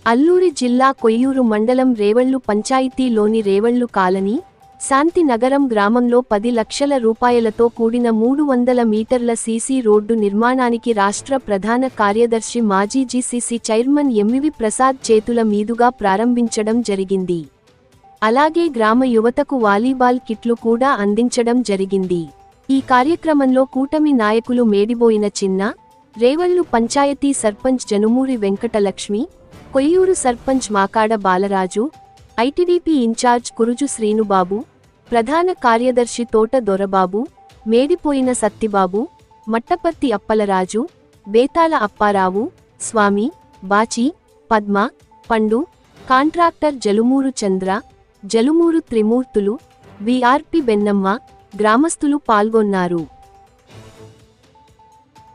అల్లూరి జిల్లా కొయ్యూరు మండలం రేవళ్లు పంచాయతీలోని రేవళ్లు కాలనీ, శాంతి నగరం గ్రామంలో 10 లక్షల రూపాయలతో కూడిన 300 మీటర్ల సీసీ రోడ్డు నిర్మాణానికి రాష్ట్ర ప్రధాన కార్యదర్శి మాజీ జీసీసీ చైర్మన్ ఎంవివి ప్రసాద్ చేతుల మీదుగా ప్రారంభించడం జరిగింది. అలాగే గ్రామ యువతకు వాలీబాల్ కిట్లు కూడా అందించడం జరిగింది. ఈ కార్యక్రమంలో కూటమి నాయకులు మేడిబోయిన చిన్న, రేవళ్లు పంచాయతీ సర్పంచ్ జనుమూరి వెంకటలక్ష్మి, కొయ్యూరు సర్పంచ్ మాకాడ బాలరాజు, ఐటీడీపీ ఇన్ఛార్జ్ కురుజు శ్రీనుబాబు, ప్రధాన కార్యదర్శి తోట దొరబాబు, మేడిపోయిన సత్తిబాబు, మట్టపర్తి అప్పలరాజు, బేతాల అప్పారావు, స్వామి, బాచి, పద్మ, పండు, కాంట్రాక్టర్ జలుమూరు చంద్ర, జలుమూరు త్రిమూర్తులు, విఆర్పి బెన్నమ్మ, గ్రామస్తులు పాల్గొన్నారు.